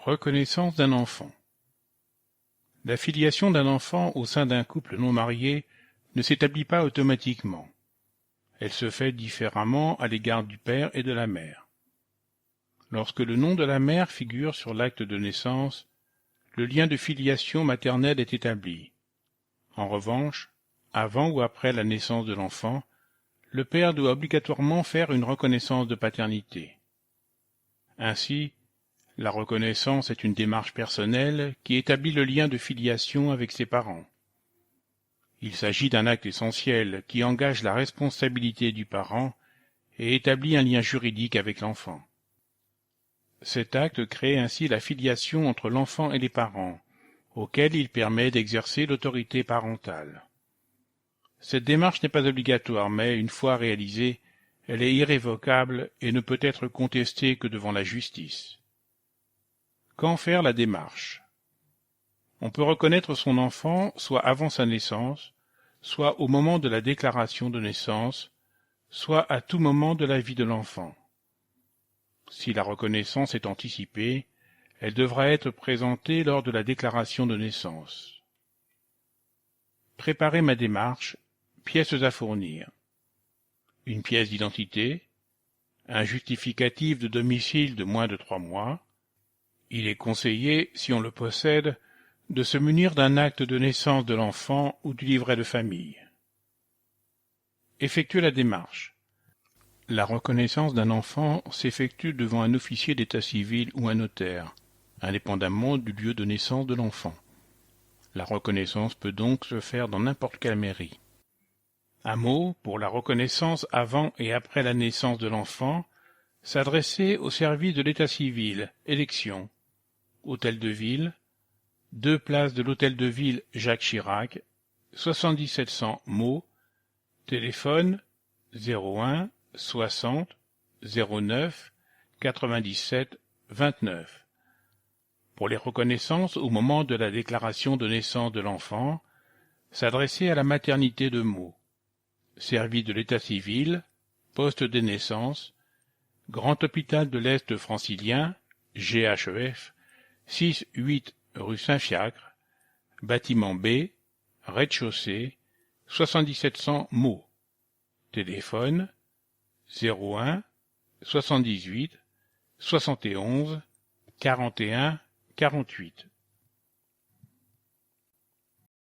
Reconnaissance d'un enfant. La filiation d'un enfant au sein d'un couple non marié ne s'établit pas automatiquement. Elle se fait différemment à l'égard du père et de la mère. Lorsque le nom de la mère figure sur l'acte de naissance, le lien de filiation maternelle est établi. En revanche, avant ou après la naissance de l'enfant, le père doit obligatoirement faire une reconnaissance de paternité. Ainsi, la reconnaissance est une démarche personnelle qui établit le lien de filiation avec ses parents. Il s'agit d'un acte essentiel qui engage la responsabilité du parent et établit un lien juridique avec l'enfant. Cet acte crée ainsi la filiation entre l'enfant et les parents, auquel il permet d'exercer l'autorité parentale. Cette démarche n'est pas obligatoire, mais une fois réalisée, elle est irrévocable et ne peut être contestée que devant la justice. Quand faire la démarche? On peut reconnaître son enfant soit avant sa naissance, soit au moment de la déclaration de naissance, soit à tout moment de la vie de l'enfant. Si la reconnaissance est anticipée, elle devra être présentée lors de la déclaration de naissance. Préparer ma démarche, pièces à fournir. Une pièce d'identité, un justificatif de domicile de moins de 3 mois. Il est conseillé, si on le possède, de se munir d'un acte de naissance de l'enfant ou du livret de famille. Effectuer la démarche. La reconnaissance d'un enfant s'effectue devant un officier d'état civil ou un notaire, indépendamment du lieu de naissance de l'enfant. La reconnaissance peut donc se faire dans n'importe quelle mairie. Un mot pour la reconnaissance avant et après la naissance de l'enfant, s'adresser au service de l'état civil, élection, Hôtel de Ville, 2 place de l'Hôtel de Ville Jacques Chirac, 7700 Meaux, téléphone 01 60 09 97 29. Pour les reconnaissances au moment de la déclaration de naissance de l'enfant, s'adresser à la maternité de Meaux, service de l'état civil, poste des naissances, Grand Hôpital de l'Est francilien, GHEF, 6-8 rue Saint-Fiacre, bâtiment B, rez-de-chaussée, 7700 Meaux. Téléphone 01 78 71 41 48.